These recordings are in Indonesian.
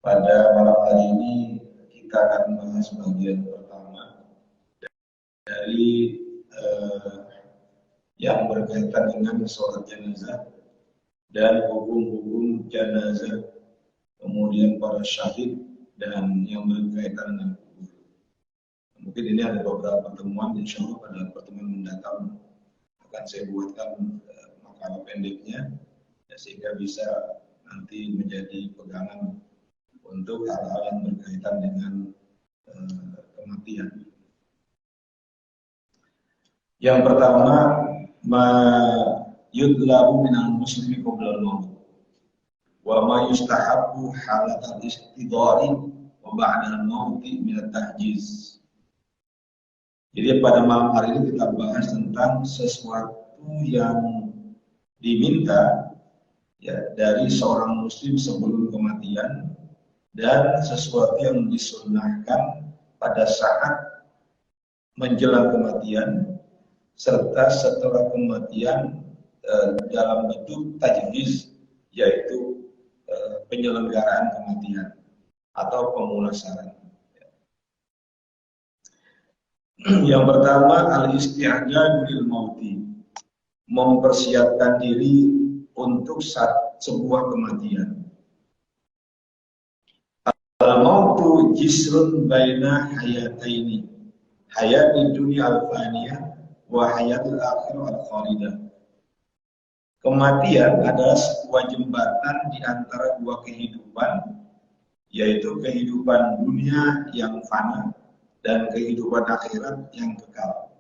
Pada malam hari ini kita akan membahas bagian pertama dari eh, yang berkaitan dengan sholat jenazah dan hukum-hukum jenazah, kemudian para syahid dan yang berkaitan dengan kubur. Mungkin ini ada beberapa pertemuan, insya Allah pada pertemuan mendatang akan saya buatkan makalah pendeknya, ya, sehingga bisa nanti menjadi pegangan untuk hal-hal yang berkaitan dengan kematian. Yang pertama, ma yudlabu minal muslimi qabla al-maut wa ma yustahabbu halat al-istidari wa ba'da al-maut min at-tahjiz. Jadi pada malam hari ini kita bahas tentang sesuatu yang diminta, ya, dari seorang muslim sebelum kematian dan sesuatu yang disunnahkan pada saat menjelang kematian serta setelah kematian dalam bentuk tajhiz, yaitu penyelenggaraan kematian atau pemulasaran. Yang pertama, al-isti'dad lil mauti, mempersiapkan diri untuk sebuah kematian. Al-mautu jisrun baina hayataini, hayati dunia al-faniyah wa hayatul akhirah al-khalidah. Kematian adalah sebuah jembatan di antara dua kehidupan, yaitu kehidupan dunia yang fana dan kehidupan akhirat yang kekal.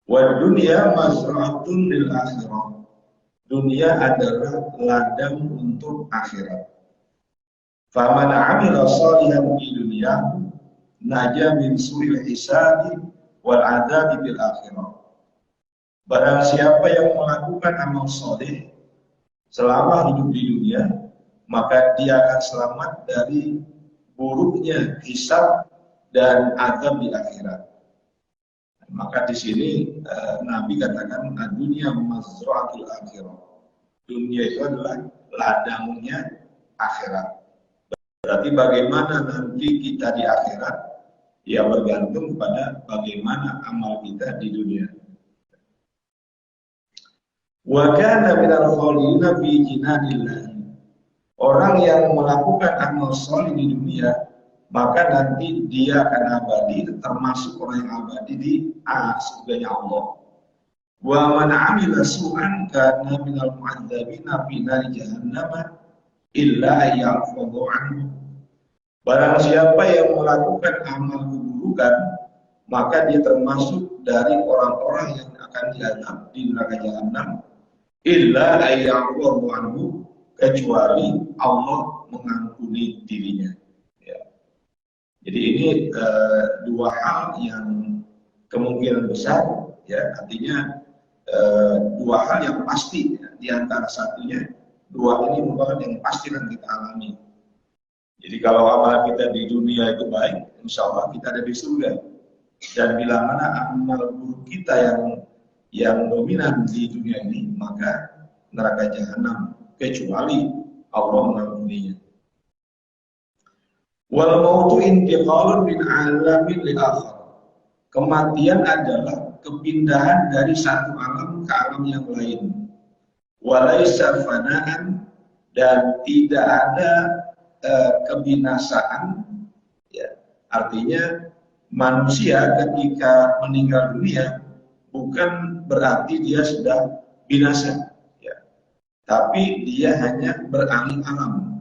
Wa dunia mazra'atun lil akhirah. Dunia adalah ladang untuk akhirat. Faman 'amila shalihan fi dunyahu naja min su'il hisabi wal 'adzabi bil akhirah. Barang siapa yang melakukan amal soleh selama hidup di dunia, maka dia akan selamat dari buruknya hisab dan azab di akhirat. Maka di sini Nabi katakan dunia mazra'atul akhirah. Dunia itu adalah ladangnya akhirat. Berarti bagaimana nanti kita di akhirat, ya bergantung kepada bagaimana amal kita di dunia. Wa kana minal khalidina fi jinanillah. Orang yang melakukan amal soleh di dunia, maka nanti dia akan abadi, termasuk orang yang abadi di surganya Allah. Wa man 'amila su'an kana minal mu'adzabina fi nari jahannam illa ya'fudhu anhu. Barang siapa yang melakukan amal keburukan, maka dia termasuk dari orang-orang yang akan diazab di neraka jahanam illa ya'fudhu anhu, kecuali Allah mengampuni dirinya. Jadi ini dua hal yang kemungkinan besar, ya, artinya dua hal yang pasti, ya, di antara satunya, dua ini merupakan yang pasti yang kita alami. Jadi kalau amal kita di dunia itu baik, insya Allah kita ada di surga. Dan bila mana amal buruk kita yang dominan di dunia ini, maka neraka jahanam, kecuali Allah mengampuninya. Wal mautu intiqalun min alamin li akhar. Kematian adalah kepindahan dari satu alam ke alam yang lain. Walaisa fanaan, dan tidak ada kebinasaan, ya. Artinya manusia ketika meninggal dunia bukan berarti dia sudah binasa, ya. Tapi dia hanya beralih alam.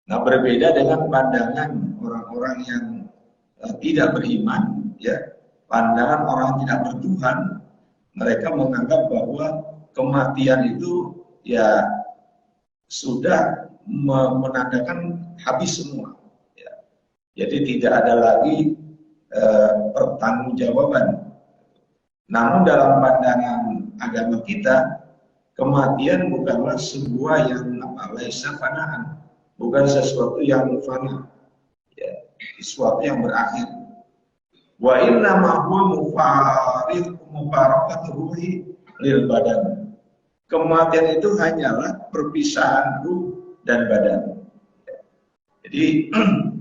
Nah, berbeda dengan pandangan orang-orang yang tidak beriman, ya. Pandangan orang tidak bertuhan, mereka menganggap bahwa kematian itu, ya, sudah menandakan habis semua, ya. Jadi tidak ada lagi pertanggungjawaban. Namun dalam pandangan agama kita, kematian bukanlah sebuah yang laisa fanaan, bukan sesuatu yang fana, ya, sesuatu yang berakhir. Wa inna ma huwa mufaraqatur ruhi lil badan. Kematian itu hanyalah perpisahan ruh dan badan. Jadi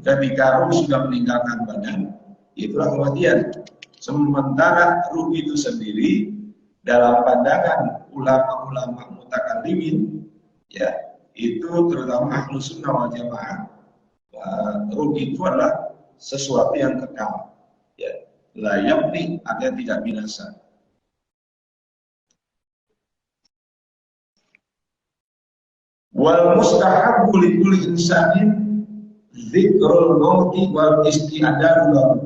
ketika ruh sudah meninggalkan badan, itulah kematian. Sementara ruh itu sendiri dalam pandangan ulama-ulama mutakallimin, ya itu terutama Ahlus Sunnah wal Jamaah, ruh itu adalah sesuatu yang kekal, ya, la yabni, artinya tidak binasa. Wal mustahabbu li kulli insanin dzikrul mauti wal isti'dadu lahu.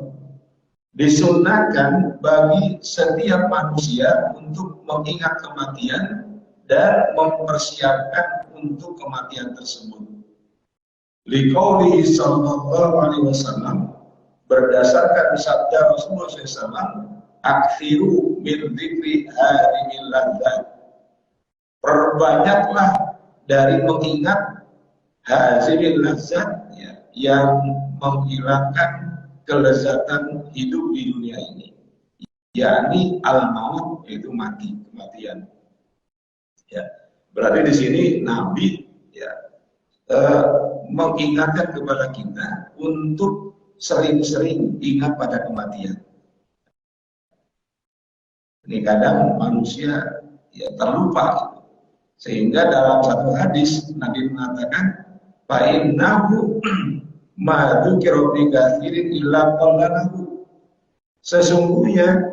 Disunahkan bagi setiap manusia untuk mengingat kematian dan mempersiapkan untuk kematian tersebut. Liqaulihi sallallahu alaihi wasallam, berdasarkan sabda Rasulullah SAW, akthiru min dzikri hadhil ladzat. Perbanyaklah dari mengingat hadhil ladzat, ya, yang menghilangkan kelezatan hidup di dunia ini, yakni al-maut, yaitu mati, kematian. Ya, berarti di sini Nabi, ya, mengingatkan kepada kita untuk sering-sering ingat pada kematian. Ini kadang manusia, ya, terlupa, sehingga dalam satu hadis Nabi mengatakan, fa'innahu ma dzukira bi katsirin illa qallahu. Sesungguhnya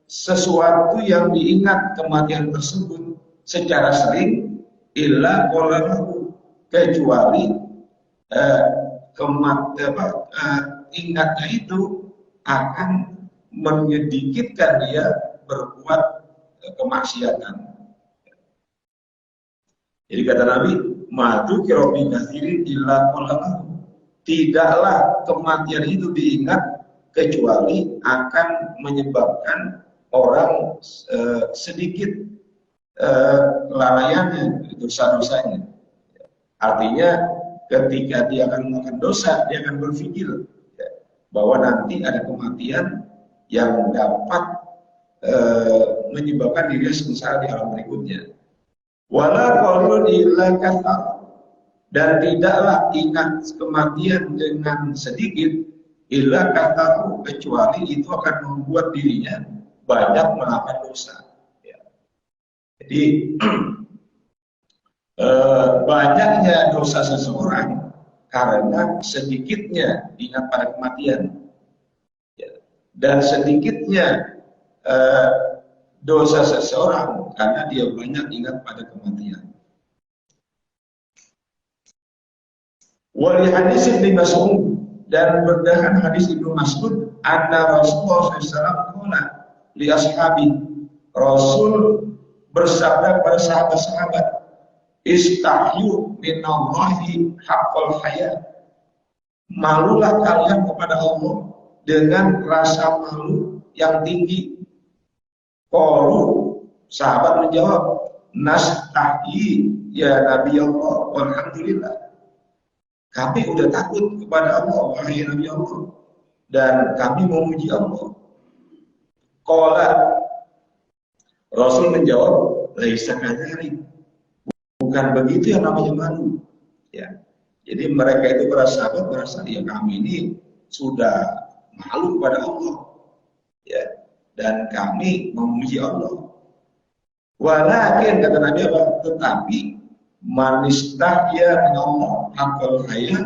sesuatu yang diingat kematian tersebut secara sering, illa qallahu, kecuali ingatnya itu akan menyedikitkan dia berbuat kemaksiatan. Jadi kata Nabi, matu kirobi kathirin illa qallahu, tidaklah kematian itu diingat kecuali akan menyebabkan orang sedikit kelalaiannya, dosa-dosanya. Artinya ketika dia akan melakukan dosa, dia akan berpikir, ya, bahwa nanti ada kematian yang dapat menyebabkan dirinya sengsara di alam berikutnya. Wala qaulun illa kathar, dan tidaklah ingat kematian dengan sedikit, illa kathar, kecuali itu akan membuat dirinya banyak melakukan dosa. Ya. Jadi banyaknya dosa seseorang karena sedikitnya ingat pada kematian, ya, dan sedikitnya dosa seseorang karena dia banyak ingat pada kematian. Wali hadis Ibnu Mas'ud, dan berdasarkan hadis Ibnu Mas'ud, anna Rasulullah SAW li ashabi, Rasul bersabda kepada sahabat-sahabat, istahyu minallahi haqqal haya, malulah kalian kepada Allah dengan rasa malu yang tinggi. Qalu, sahabat menjawab, nastahyi ya Nabi Allah, walhamdulillah, kami udah takut kepada Allah, wahai Nabi Allah, dan kami memuji Allah. Qala, Rasul menjawab, laisa kadzalik, bukan begitu yang namanya malu. Ya. Jadi mereka itu para sahabat merasa, ya kami ini sudah malu kepada Allah, ya, dan kami memuji Allah. Walakin, kata Nabi apa? Tetapi manistahya Allah haqqal haya,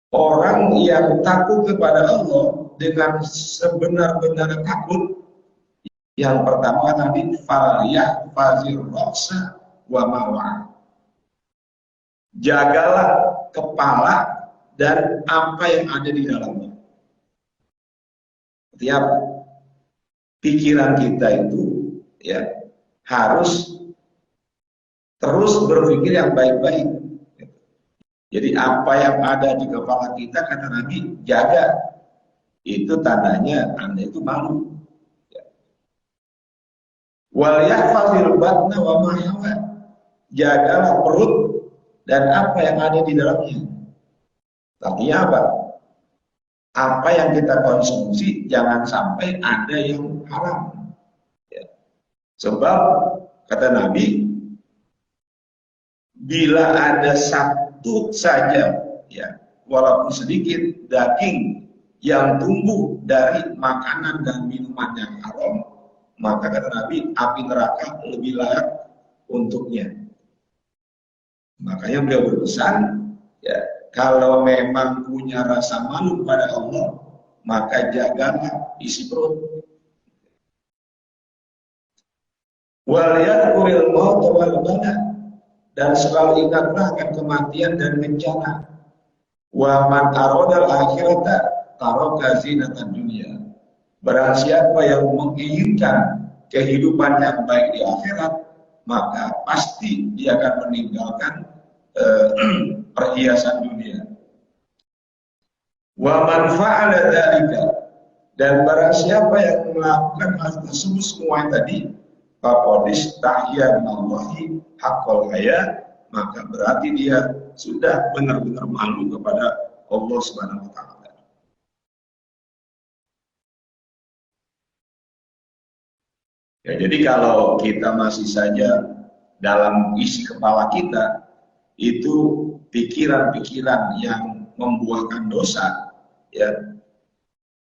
orang yang takut kepada Allah dengan sebenar-benar takut, yang pertama tadi faliyah fazir rasa wa mawa, jagalah kepala dan apa yang ada di dalamnya. Tiap pikiran kita itu, ya, harus terus berpikir yang baik-baik. Jadi apa yang ada di kepala kita, kata Nabi, jaga. Itu tandanya Anda itu malu. Wal yahfazil batna wa ma yawa, jagalah perut dan apa yang ada di dalamnya. Artinya apa? Apa yang kita konsumsi jangan sampai ada yang haram. Ya. Sebab kata Nabi, bila ada satu saja, ya, walaupun sedikit daging yang tumbuh dari makanan dan minuman yang haram, maka kata Nabi, api neraka lebih layak untuknya. Makanya beliau berpesan, ya, kalau memang punya rasa malu pada Allah, maka jagalah isi perut. Wal yadhkuril maut wal bala, dan selalu ingatlah akan kematian dan bencana. Wa man aradal akhirata taraka zinatan dunia. Barang siapa yang menginginkan kehidupan yang baik di akhirat, maka pasti dia akan meninggalkan perhiasan dunia. Wa man fa'ala dzalika, dan barang siapa yang melakukan hal tersebut semua yang tadi, faqadis tahya minallahi haqqal haya, maka berarti dia sudah benar-benar malu kepada Allah Subhanahu wa taala. Ya, jadi kalau kita masih saja dalam isi kepala kita itu pikiran-pikiran yang membuahkan dosa, ya,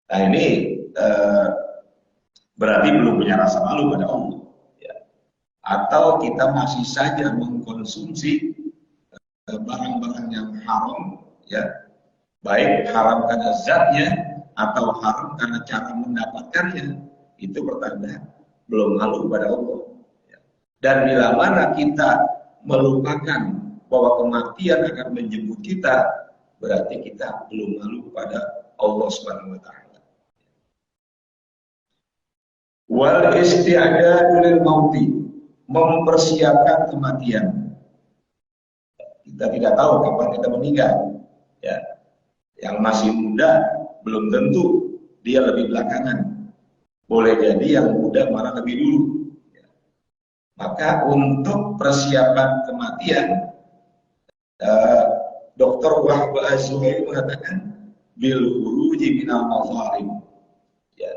nah ini berarti belum punya rasa malu pada Allah, ya. Atau kita masih saja mengkonsumsi barang-barang yang haram, ya, baik haram karena zatnya atau haram karena cara mendapatkannya, itu pertanda belum malu kepada Allah, ya. Dan bila mana kita melupakan bahwa kematian akan menjemput kita, berarti kita belum malu kepada Allah Subhanahu wa taala. Wal isti'dadu lil mauti, mempersiapkan kematian. Kita tidak tahu kapan kita meninggal, ya. Yang masih muda belum tentu dia lebih belakangan. Boleh jadi yang muda malah lebih dulu, ya. Maka untuk persiapan kematian, Dr. Wahab Az-Zuhairi mengatakan bil khuruji minal mazalim, ya,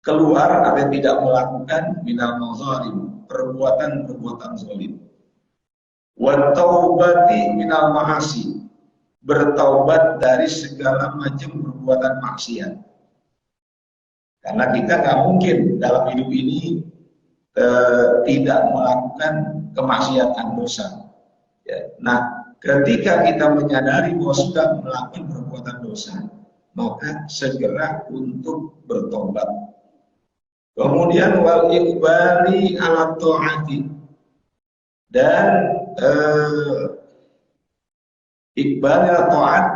keluar atau tidak melakukan minal mazalim, perbuatan-perbuatan zalim. Wa taubati minal ma'asi, bertaubat dari segala macam perbuatan maksiat. Karena kita nggak mungkin dalam hidup ini tidak melakukan kemaksiatan dosa, ya. Nah, ketika kita menyadari bahwa sudah melakukan perbuatan dosa, maka segera untuk bertobat. Kemudian wal iqbali ala ta'ati, dan iqbal ala ta'at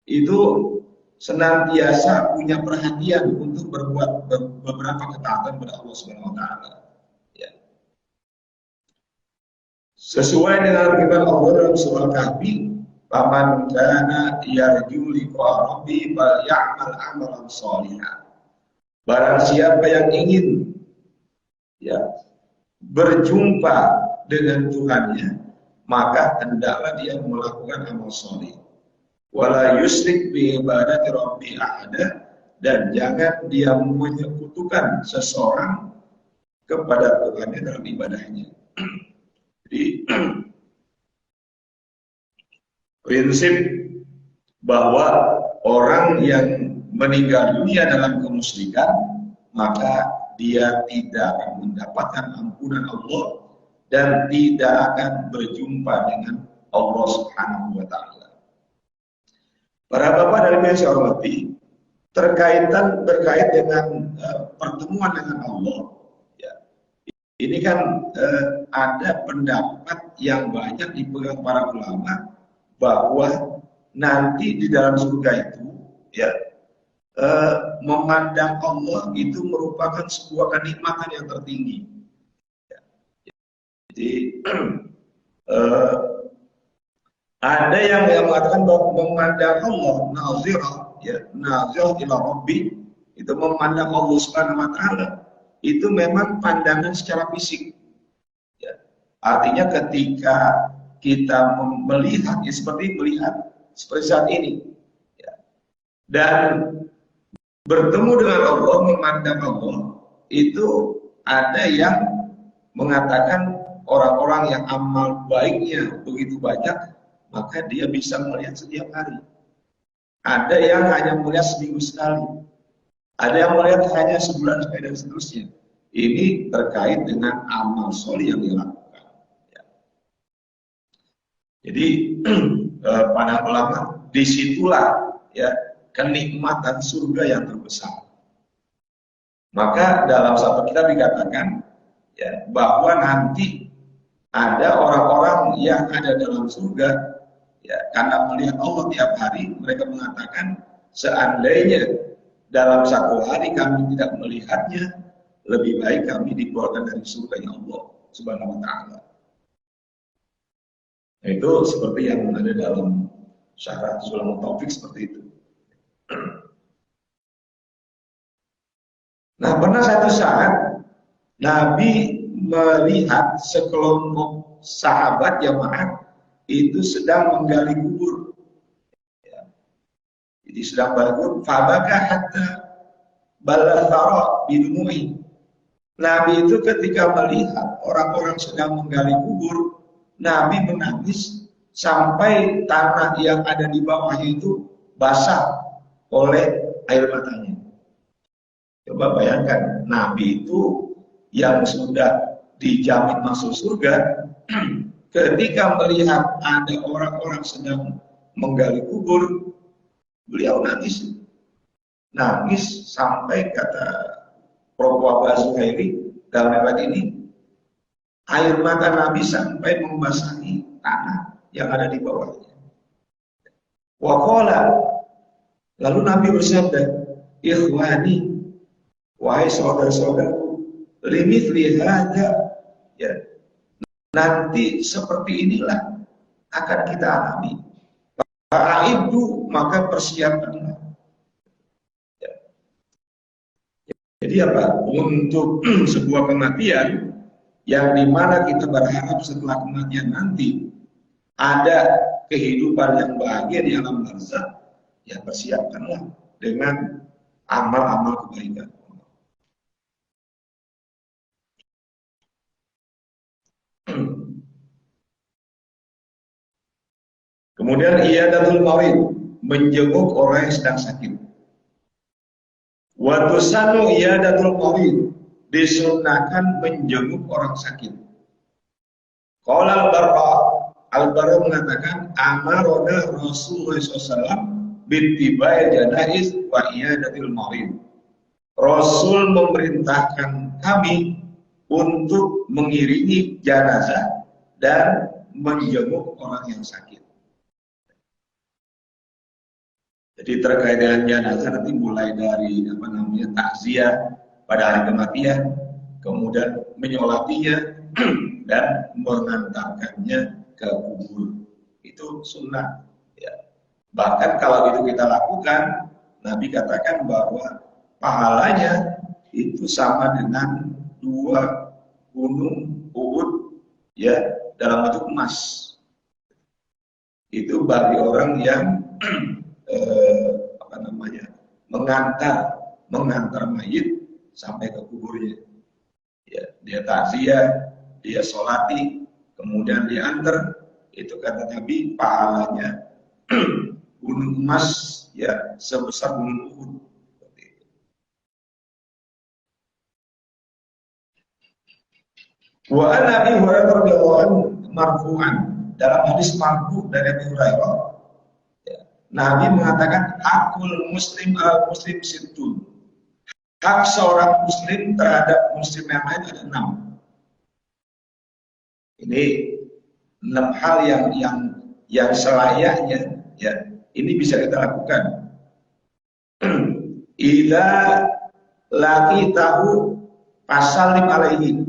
itu senantiasa punya perhatian untuk berbuat beberapa ketaatan kepada Allah Subhanahu wa taala, ya. Sesuai dengan firman Allah dalam surah Kahfi, "Faman kana yarju liqa rabbi falyamal 'amalan shalihan." Barang siapa yang ingin, ya, berjumpa dengan Tuhannya, maka hendaklah dia melakukan amal soleh. Wala yusyrik bi ibadati rabbi ahada, dan jangan dia menyekutukan seseorang kepada Tuhannya dalam ibadahnya. Jadi prinsip bahwa orang yang meninggal dunia dalam kemusyrikan, maka dia tidak akan mendapatkan ampunan Allah dan tidak akan berjumpa dengan Allah Subhanahu wa taala. Para bapak dan ibu yang saya hormati, berkait dengan pertemuan dengan Allah, ya. Ini kan ada pendapat yang banyak dipegang para ulama bahwa nanti di dalam surga itu, ya, memandang Allah itu merupakan sebuah kenikmatan yang tertinggi, ya. Jadi ada yang mengatakan bahwa memandang Allah nazirah, ya, nazirah ila rabbi, itu memandang Allah Subhanahu wa taala itu memang pandangan secara fisik, ya. Artinya ketika kita melihat, ya, seperti saat ini, ya. Dan bertemu dengan Allah, memandang Allah, itu ada yang mengatakan orang-orang yang amal baiknya begitu banyak, maka dia bisa melihat setiap hari. Ada yang hanya melihat seminggu sekali, ada yang melihat hanya sebulan sekali dan seterusnya. Ini terkait dengan amal soleh yang dilakukan. Ya. Jadi para ulama disitulah ya kenikmatan surga yang terbesar. Maka dalam satu kitab dikatakan ya, bahwa nanti ada orang-orang yang ada dalam surga ya, karena melihat Allah tiap hari, mereka mengatakan seandainya dalam satu hari kami tidak melihatnya, lebih baik kami dikeluarkan dari surga ya Allah Subhanahu wa taala. Itu seperti yang ada dalam syarah Sulamul Taufik seperti itu. Nah, pernah satu saat Nabi melihat sekelompok sahabat jamaah itu sedang menggali kubur. Ya. Jadi sedang bangun, fabaka hatta balathara bidumu'i. Nabi itu ketika melihat orang-orang sedang menggali kubur, Nabi menangis sampai tanah yang ada di bawahnya itu basah oleh air matanya. Coba bayangkan, Nabi itu yang sudah dijamin masuk surga, ketika melihat ada orang-orang sedang menggali kubur, beliau nangis. Nangis sampai kata Prof. Wahbah Zuhairi dalam riwayat ini, air mata Nabi sampai membasahi tanah yang ada di bawahnya. Waqala, lalu Nabi bersabda, ikhwani, wahai saudara-saudaraku, limithli hadza, ya, nanti seperti inilah akan kita alami. Fa'iddu, maka persiapkanlah. Ya. Jadi apa? Untuk sebuah kematian yang dimana kita berharap setelah kematian nanti ada kehidupan yang bahagia di alam barzakh, ya persiapkanlah dengan amal-amal kebaikan. Kemudian iyadatul marid, menjenguk orang yang sedang sakit. Wa tusanu iyadatul marid, disunahkan menjenguk orang sakit. Qala Al-Bara mengatakan amarona Rasulullah SAW bittibai janaiz wa iyadatul marid. Rasul memerintahkan kami untuk mengiringi jenazah dan menjenguk orang yang sakit. Jadi terkait dengan jenazah nanti mulai dari takziah pada hari kematian, kemudian menyolatinya dan mengantarkannya ke kubur. Itu sunnah. Ya. Bahkan kalau itu kita lakukan, Nabi katakan bahwa pahalanya itu sama dengan 2 gunung Uhud ya dalam bentuk emas. Itu bagi orang yang mengantar mayit sampai ke kuburnya. Ya, dia takziah, dia sholati, kemudian diantar. Itu kata Nabi pahalanya gunung emas ya sebesar gunung Uhud. Wa an Abi Hurairah radhiyallahu anhu marfu'an, dalam hadis marfu dari Abi Hurairah, ya, Nabi mengatakan hakul muslim al muslim sittun. Hak seorang muslim terhadap muslim yang lain ada 6. Ini 6 hal yang selayaknya ya ini bisa kita lakukan. Idza laqitahu fasallim alaihi.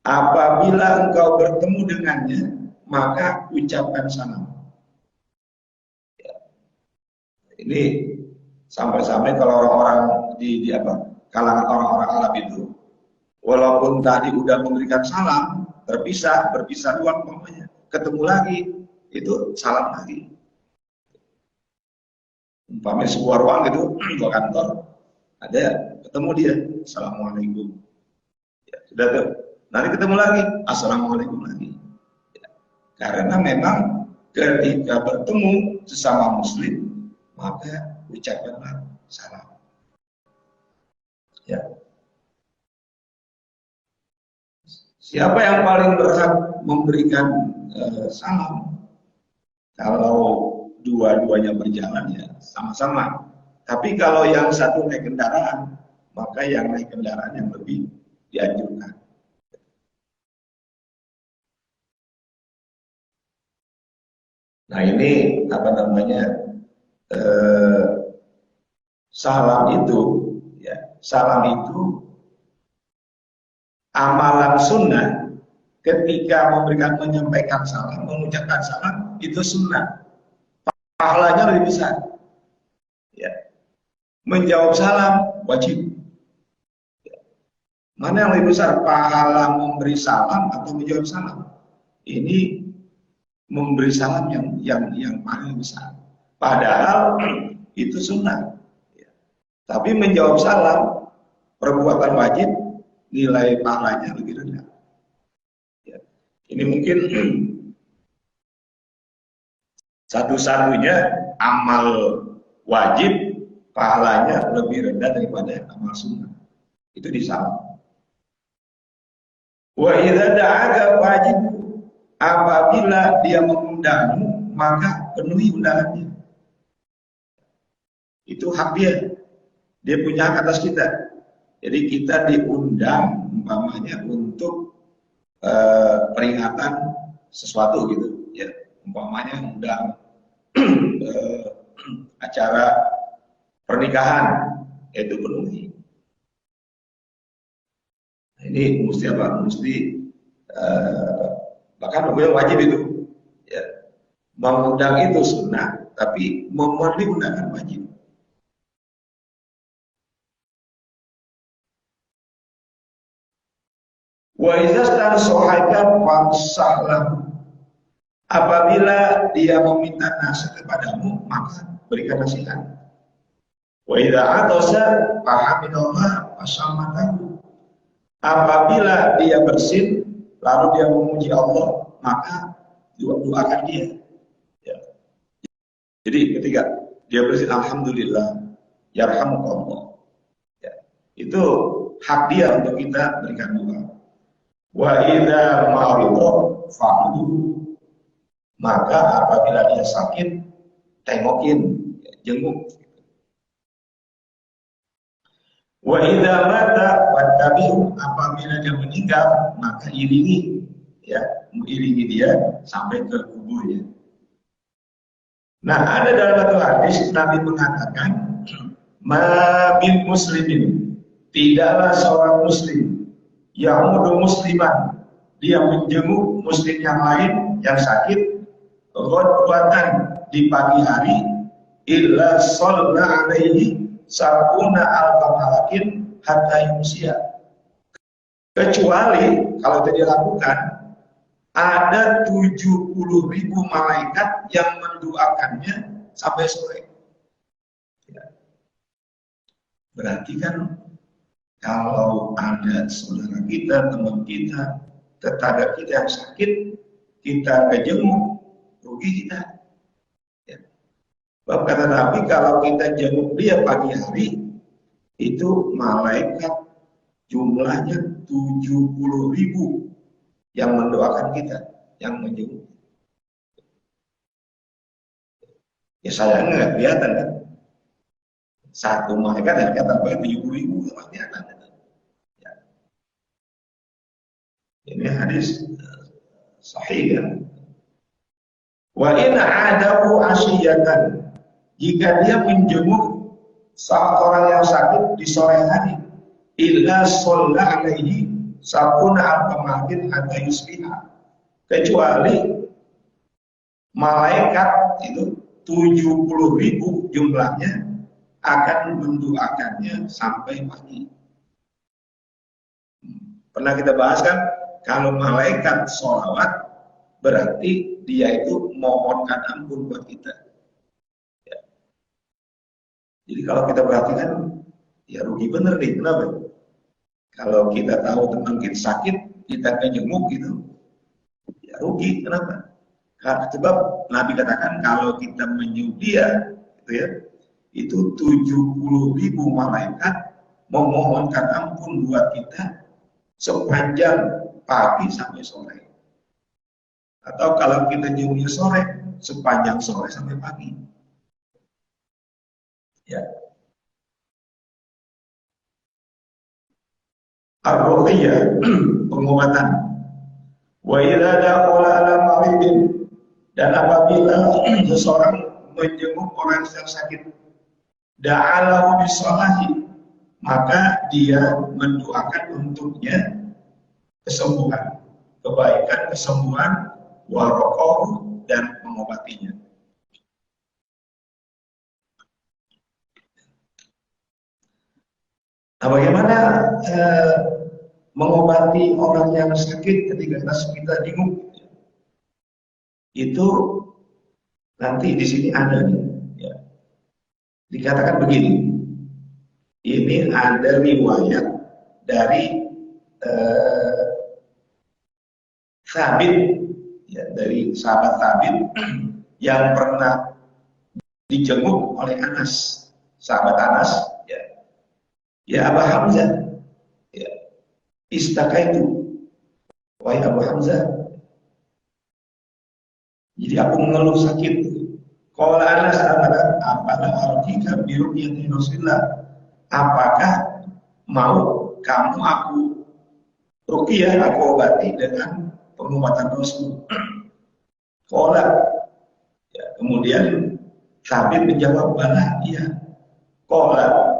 Apabila engkau bertemu dengannya, maka ucapkan salam. Ya. Ini sampai-sampai kalau orang-orang di kalangan orang-orang Arab itu, walaupun tadi udah memberikan salam, berpisah doang umpamanya, ketemu lagi, itu salam lagi. Umpamanya sebuah ruang gitu, dua kantor, ada ketemu dia, assalamualaikum. Ya, sudah tuh. Nanti ketemu lagi, assalamualaikum lagi. Karena memang ketika bertemu sesama muslim, maka ucapkanlah salam. Ya. Siapa yang paling berhak memberikan salam? Kalau dua-duanya berjalan ya sama-sama. Tapi kalau yang satu naik kendaraan, maka yang naik kendaraan yang lebih dianjurkan. Nah ini apa namanya, salam itu, ya, salam itu amalan sunnah. Ketika menyampaikan salam, mengucapkan salam itu sunnah, pahalanya lebih besar. Ya. Menjawab salam wajib. Ya. Mana yang lebih besar, pahala memberi salam atau menjawab salam? Ini memberi salam yang paling besar. Padahal itu sunnah. Ya. Tapi menjawab salam perbuatan wajib, nilai pahalanya lebih rendah. Ya. Ini mungkin satu-satunya amal wajib pahalanya lebih rendah daripada amal sunnah. Itu di salam. Wa idza da'aka wajib, apabila dia mengundangmu maka penuhi undangannya. Itu hak dia. Dia punya hak atas kita. Jadi kita diundang umpamanya untuk peringatan sesuatu gitu, ya. Umpamanya undang acara pernikahan, itu penuhi. Nah, ini mesti apa? Mesti bahkan hukumnya wajib itu. Ya. Mengundang itu sunnah, tapi memenuhi undangan wajib. Wa idza stansahaka fansahlahu, apabila dia meminta nasihat kepadamu maka berikan nasihat. Wa idza atasa fahamidallah fasamatahu, apabila dia bersin lalu dia memuji Allah maka doakan dia. Ya. Jadi ketika dia bersin alhamdulillah yarhamukallah, ya. Itu hak dia untuk kita berikan doa. Wa idza marida fa'udu, maka apabila dia sakit tengokin, jenguk. Wa idza mata fattabi'u, apabila dia meninggal maka iringi, ya, mengiringi dia sampai ke kuburnya. Nah, ada dalam satu hadis Nabi mengatakan, ma min muslimin, tidaklah seorang muslim yang mudah musliman, dia menjenguk muslim yang lain yang sakit, ghadwatan, di pagi hari, illa shalla alaihi sabuna alfa malakin hatta yumsiya, kecuali kalau itu dilakukan ada 70.000 malaikat yang mendoakannya sampai sore. Ya. Berarti kan kalau ada saudara kita, teman kita, tetangga kita yang sakit, kita kejenguk, rugi kita. Ya. Sebab kata Nabi, kalau kita jenguk dia pagi hari, itu malaikat jumlahnya 70.000 yang mendoakan kita, yang menjenguk. Ya sayangnya nggak kelihatan kan? Satu malaikat yang kata 70.000 pasti ada. Ya. Ini hadis sahih ya. Wa in adahu asyiyatan, jika dia menjenguk saat orang yang sakit di sore hari, illa shalla alaihi sabuna al-qamarin hatta yusbiha, kecuali malaikat itu 70.000 jumlahnya akan mendoakannya sampai pagi. Pernah kita bahas kan, kalau malaikat sholawat berarti dia itu mohonkan ampun buat kita. Ya. Jadi kalau kita perhatikan, ya rugi bener nih. Kenapa? Kalau kita tahu teman kita sakit, kita kejenguk gitu, ya rugi. Kenapa? Karena sebab Nabi katakan kalau kita menjenguk dia, gitu ya, itu 70.000 malaikat memohonkan ampun buat kita sepanjang pagi sampai sore. Atau kalau kita jenguknya sore, sepanjang sore sampai pagi. Ya. Ar-ruqyah, pengobatan. Wa idza dakhala ala maridin, dan apabila seseorang menjenguk orang yang sakit, da'alahu bisalahi, maka dia mendoakan untuknya kesembuhan, kebaikan, kesembuhan, warokoh, dan mengobatinya. Nah, bagaimana mengobati orang yang sakit ketika kita jenguk? Itu nanti di sini ada nih, ya. Dikatakan begini. Ini ada riwayat dari Thabit, ya, dari sahabat Thabit yang pernah dijenguk oleh Anas, sahabat Anas, ya, ya Abu Hamzah, ya, istakaitu, wahai Abu Hamzah, jadi aku mengeluh sakit. Kalau Anas katakan, apalah artinya biruqyati Rasulullah, apakah mau kamu aku ruqyah, aku obati dengan pengobatan Rasul? Qala, ya, kemudian Thabit menjawab, bala, iya. Qala,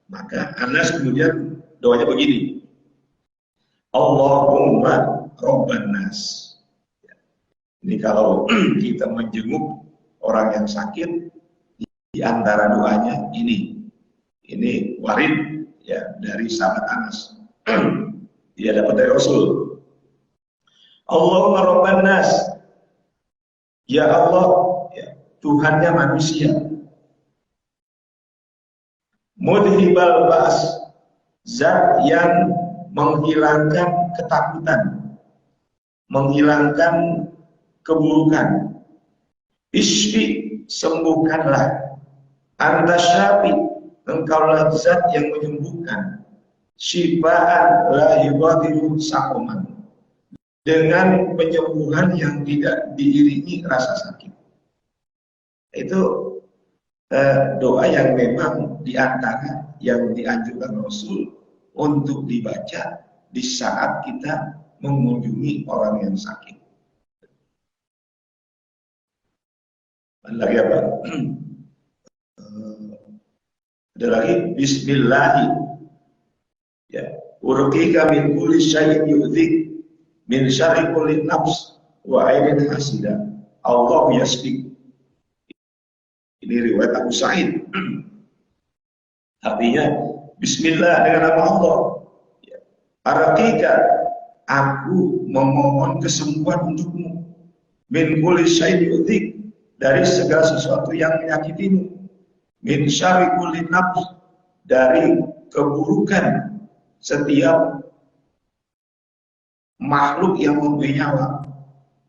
maka Anas kemudian doanya begini, Allahumma Rabban nas. Ini kalau kita menjenguk orang yang sakit, di antara doanya ini warid, ya, dari sahabat Anas. Dia dapat dari Rasul. Allahumma Rabban nas, ya Allah, ya, Tuhannya manusia. Mudhibal ba's, zat yang menghilangkan ketakutan, menghilangkan keburukan. Ishfi, sembuhkanlah. Anta syafi, engkaulah zat yang menyembuhkan. Syifaan la yughadiru saqaman, dengan penyembuhan yang tidak diiringi rasa sakit. Itu doa yang memang diantara yang dianjurkan Rasul untuk dibaca di saat kita mengunjungi orang yang sakit. Lagi apa? Ada lagi, Bismillahi, ya, urqika min kulli syai'in yu'dhik min syarri kulli nafs wa ainin hasida Allah yasbik. Ini riwayat Abu Sa'id. Artinya, Bismillah, dengan nama Allah, ya, arqika, aku memohon kesembuhan untukmu, min kulli syai'in yu'dhik, dari segala sesuatu yang menyakitimu, min syarri kulli nafs, dari keburukan setiap makhluk yang mempunyai nyawa,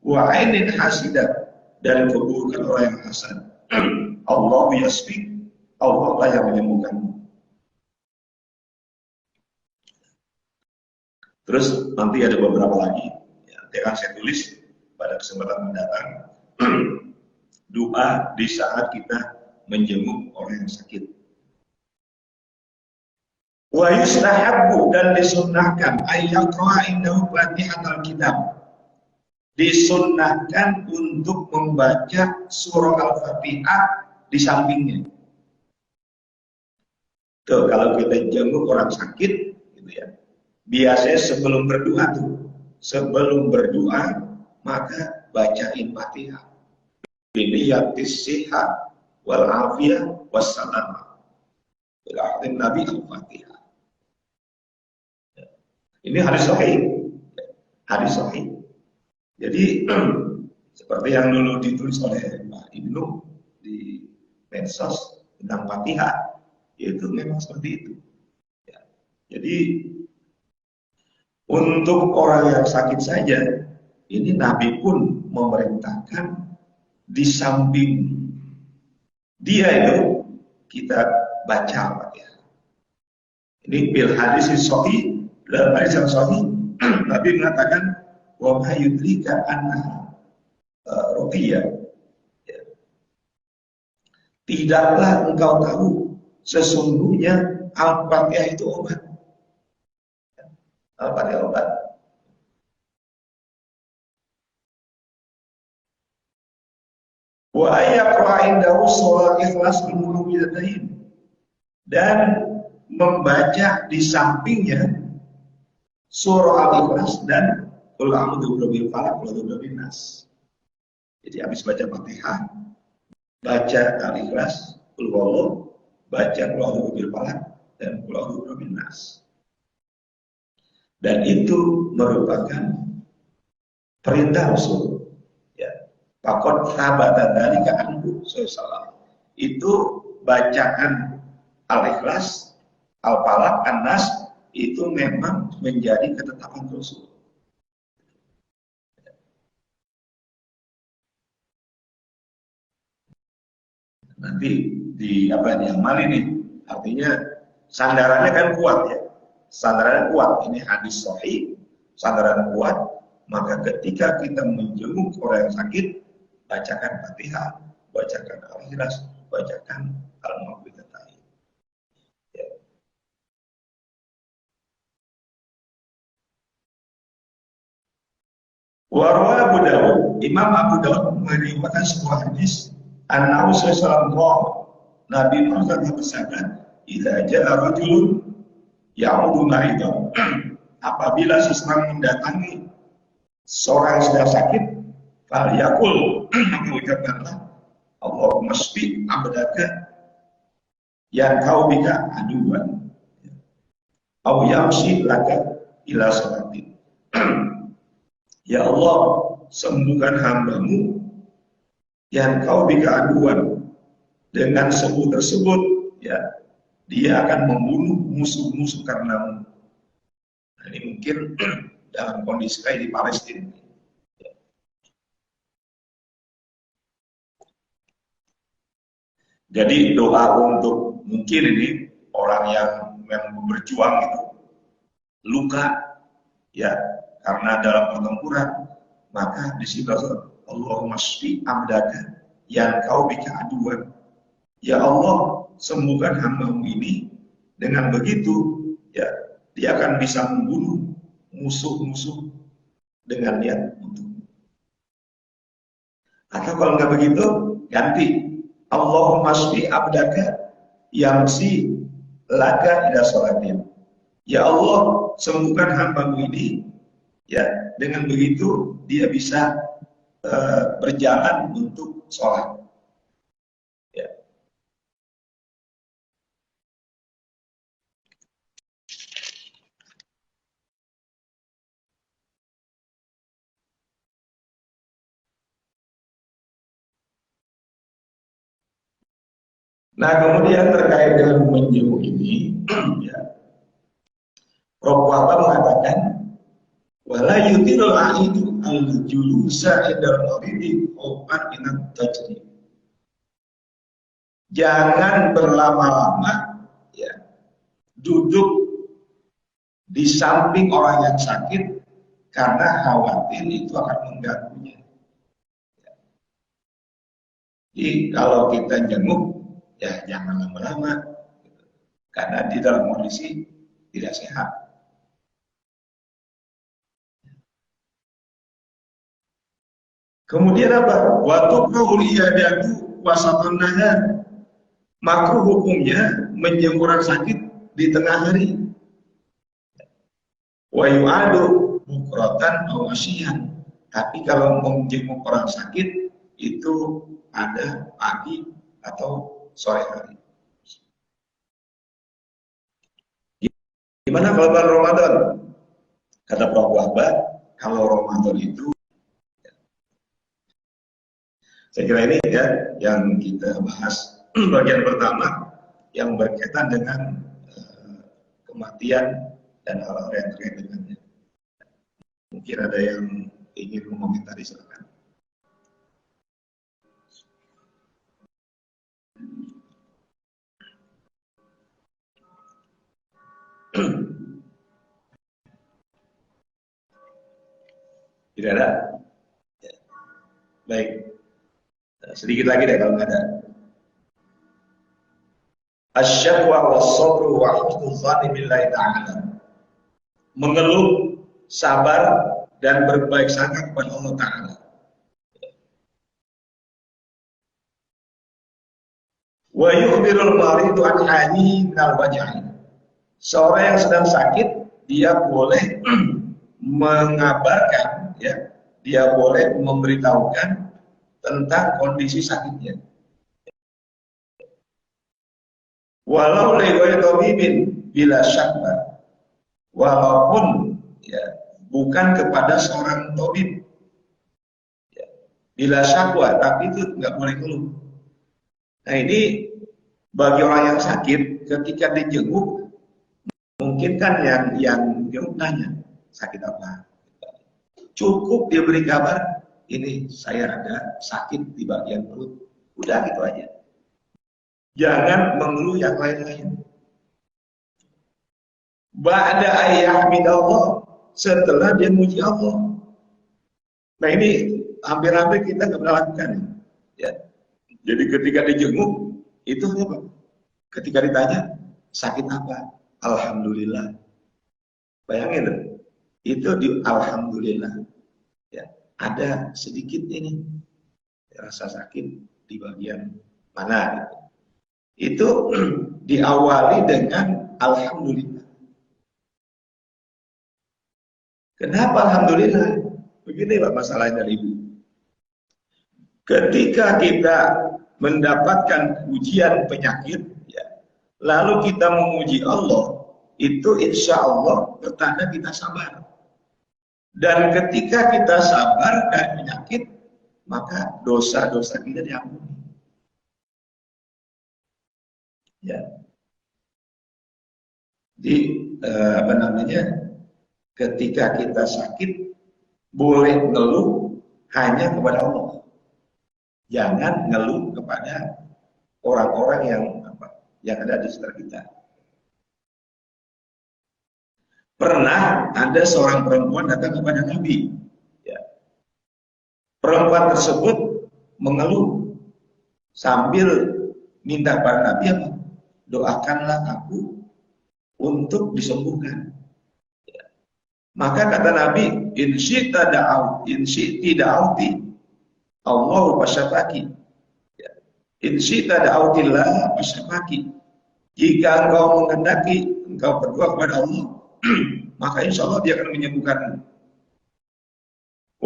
wa ainin hasidah, dari keburukan orang yang hasad. Allah yasfi, Allah lah yang menyembuhkanmu. Terus nanti ada beberapa lagi, ya, nanti akan saya tulis pada kesempatan mendatang. Doa di saat kita menjenguk orang yang sakit. Wa yustahabbu, dan disunnahkan ayyaqra indahu fatihatul kitab, disunnahkan untuk membaca surah Al-Fatihah di sampingnya. Tuh, kalau kita jenguk orang sakit, gitu ya, biasanya sebelum berdoa maka bacain Fatihah. Biniyatis sihat wal afiyah wassalamah. Berarti Nabi Al-Fatihah. Ini hadis sahih. Hadis sahih. Jadi seperti yang dulu ditulis oleh Mbak Ibnu di medsos tentang Fatihah, yaitu memang seperti itu. Ya. Jadi Untuk orang yang sakit saja, ini Nabi pun memerintahkan di samping dia itu kita baca Fatihah. Ini bil hadis sahih, dalam hadis yang sahih Nabi mengatakan wa ma yudrika anna ruqyah. Tidaklah engkau tahu sesungguhnya Al-Fatihah itu obat. Al-Fatihah obat. Wa ayyaqra indahu surah Ikhlas al-Mu'awwidhatain, dan membaca di sampingnya surah Al-Ikhlas dan qul a'udzu birabbil falaq wa birabbin nas. Jadi habis baca Fatihah, baca Al-Ikhlas, qul huwallahu, baca qul a'udzu birabbil falaq dan qul a'udzu birabbin nas. Dan itu merupakan perintah Rasul. Ya. Faqad thabata dzalika anhu sallallahu. Itu bacaan Al-Ikhlas, Al-Falaq, An-Nas itu memang menjadi ketetapan Rasul. Nanti di apa diamal ini, artinya sandarannya kan kuat ya. Sandarannya kuat, ini hadis sahih, sandaran kuat, maka ketika kita menjenguk orang yang sakit, bacakan Fatihah, bacakan Al-Ikhlas, bacakan Al-Mu'awwidhatain. Ya. Warwa Abu Dawud, Imam Abu Dawud meriwayatkan sebuah hadis, An-Nabi sallallahu Nabi Muhammad bersabda, "Idza ja'a rajulun ya'udu maridan." Apabila seseorang mendatangi seorang yang sedang sakit, fal yaqul, maka ucapkanlah, Allahumma shfi abdaka yang kau bika aduan, au yamshi laka ila salatin. Ya Allah, sembuhkan hambamu yang kau bika aduan, dengan sembuh tersebut ya dia akan membunuh musuh-musuh karenamu. Nah, ini mungkin dalam kondisi kayak di Palestina. Jadi doa untuk mungkin ini orang yang berjuang itu luka ya karena dalam pertempuran, maka di situ Allahumma shfi abdaka yang kau bika aduan. Ya Allah, sembuhkan hambamu ini, dengan begitu ya dia akan bisa membunuh musuh-musuh dengan niat untuk. Atau kalau nggak begitu, ganti Allahumma shfi abdaka yamsi laka ila sholatin. Ya Allah, sembuhkan hambamu ini, ya dengan begitu dia bisa berjalan untuk sholat. Ya. Nah, kemudian terkait dengan menjenguk ini, ya, Rasulullah mengatakan, wala yutirul aidu al-julusa indal maridi obat inat tajri. Jangan berlama-lama ya duduk di samping orang yang sakit karena khawatir itu akan mengganggunya. Jadi kalau kita jenguk ya jangan lama-lama karena di dalam kondisi tidak sehat. Kemudian apa? Waktu iyadatu wasatan nahar. Makruh hukumnya menjenguk orang sakit di tengah hari. Wa yu'adu bukratan aw asyian. Tapi kalau menjenguk orang sakit itu ada pagi atau sore hari. Gimana kalau bulan Ramadan? Kata Prof. Wahbah, kalau Ramadan itu, saya kira ini ya yang kita bahas bagian pertama yang berkaitan dengan kematian dan hal-hal yang terkait dengannya. Mungkin ada yang ingin mengomentari, silakan. Tidak ada? Ya. Baik. Sedikit lagi deh kalau nggak ada. Asyakwa was-sabru wa husnul dzanni billahi ta'ala. Mengeluh, sabar, dan berbaik sangka kepada Allah Ta'ala. Wa yukhbirul maridu an halihi minal waj'i. Seorang yang sedang sakit, dia boleh mengabarkan, ya, dia boleh memberitahukan tentang kondisi sakitnya. Walau liwaya tabibin bila syakba, walaupun ya bukan kepada seorang tabib, ya, bila syakwa, tapi itu nggak boleh keluh. Nah ini bagi orang yang sakit, ketika dijenguk, mungkin kan yang jenguk tanya sakit apa, cukup dia beri kabar, ini saya ada sakit di bagian perut, udah gitu aja. Jangan mengeluh yang lain-lain. Ba'da ayyahmidallah, setelah dia muji Allah. Nah ini hampir-hampir kita nggak pernah lakukan. Ya. Jadi ketika dijenguk, itu apa? Ketika ditanya, sakit apa? Alhamdulillah. Bayangin, itu di Alhamdulillah. Ya. Ada sedikit ini, rasa sakit di bagian mana gitu. Itu diawali dengan Alhamdulillah. Kenapa Alhamdulillah? Begini Pak masalahnya Ibu. Ketika kita mendapatkan ujian penyakit, ya, lalu kita memuji Allah, itu insya Allah pertanda kita sabar. Dan ketika kita sabar dari penyakit, maka dosa-dosa kita diampuni. Ya, di apa namanya? Ketika kita sakit, boleh ngeluh hanya kepada Allah. Jangan ngeluh kepada orang-orang yang ada di sekitar kita. Pernah ada seorang perempuan datang kepada Nabi. Ya. Perempuan tersebut mengeluh sambil minta kepada Nabi apa? Doakanlah aku untuk disembuhkan. Ya. Maka kata Nabi, in syi'ta da'auti Allahu fasyafaki. Ya. In syi'ta da'autillah fasyafaki. Jika engkau menghendaki, engkau berdoa kepada Allah, maka insya Allah dia akan menyembuhkanmu.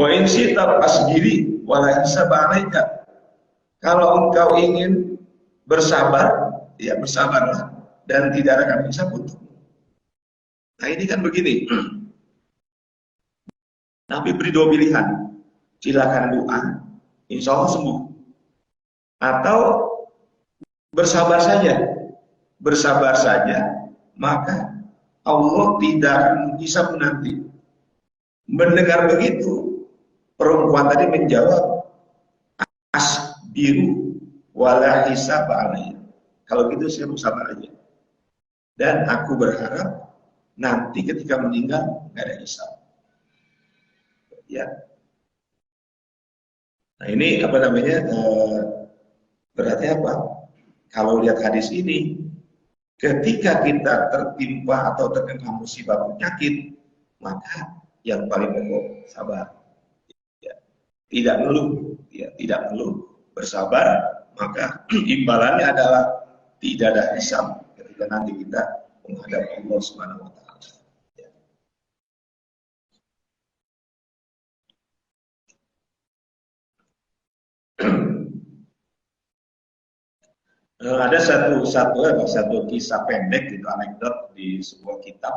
Wa in syi'ta fasbiri wala hisaba 'alaika. Kalau engkau ingin bersabar, ya bersabarlah dan tidak akan bisa putus. Nah ini kan begini, Nabi beri dua pilihan, silakan doa, insya Allah sembuh, atau bersabar saja, maka Allah tidak akan bisa menanti. Mendengar begitu, perempuan tadi menjawab, asbiru wala hisab alayya. Kalau gitu saya mau sabar aja. Dan aku berharap nanti ketika meninggal nggak ada hisab. Ya. Nah ini apa namanya? Berarti apa? Kalau lihat hadis ini, ketika kita tertimpa atau terkena musibah penyakit, maka yang paling pokok sabar. Ya. Tidak ngeluh, ya, tidak ngeluh, bersabar, maka imbalannya adalah tidak ada hisab ketika nanti kita menghadap Allah Subhanahu wa taala. Ya. Ada satu kisah pendek gitu, anekdot di sebuah kitab.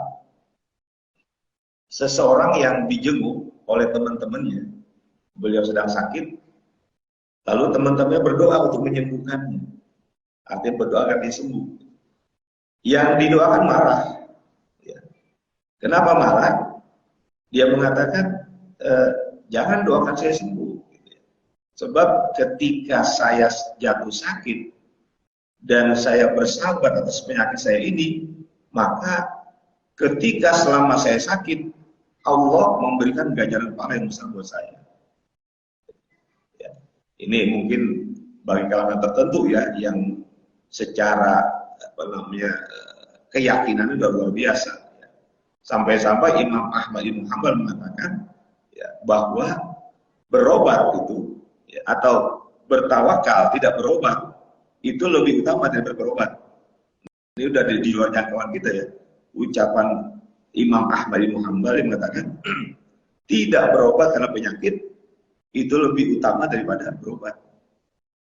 Seseorang yang dijenguk oleh teman-temannya, beliau sedang sakit, lalu teman-temannya berdoa untuk menyembuhkannya. Artinya berdoa agar dia sembuh. Yang didoakan marah. Ya. Kenapa marah? Dia mengatakan, jangan doakan saya sembuh. Gitu ya. Sebab ketika saya jatuh sakit dan saya bersabar atas penyakit saya ini, maka ketika selama saya sakit, Allah memberikan ganjaran pahala yang besar buat saya. Ya. Ini mungkin bagi kalangan tertentu ya, yang secara keyakinan itu luar biasa. Ya. Sampai-sampai Imam Ahmad bin Hanbal mengatakan ya, bahwa berobat itu ya, atau bertawakal tidak berobat itu lebih utama daripada berobat. Ini udah di luar jangkauan kita ya. Ucapan Imam Ahmad bin Hanbal yang mengatakan tidak berobat karena penyakit itu lebih utama daripada berobat.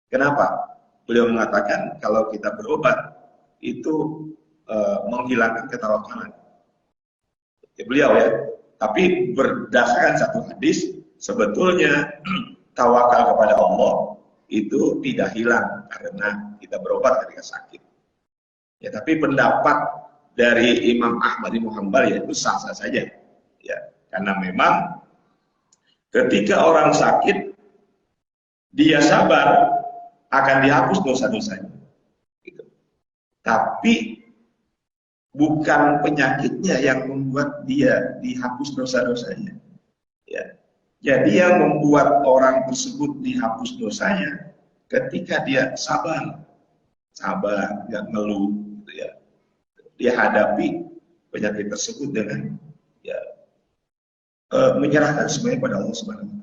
Kenapa? Beliau mengatakan kalau kita berobat itu menghilangkan ketawakalan. Beliau ya. Tapi berdasarkan satu hadis, sebetulnya tawakal kepada Allah itu tidak hilang karena kita berobat ketika sakit. Ya, tapi pendapat dari Imam Ahmad bin Hanbal yaitu sah-sah saja. Ya, karena memang ketika orang sakit dia sabar akan dihapus dosa-dosanya. Gitu. Tapi bukan penyakitnya yang membuat dia dihapus dosa-dosanya. Ya. Jadi yang membuat orang tersebut dihapus dosanya ketika dia sabar, nggak ngeluh, gitu ya. Dia hadapi penyakit tersebut dengan ya menyerahkan semuanya pada Allah Subhanahu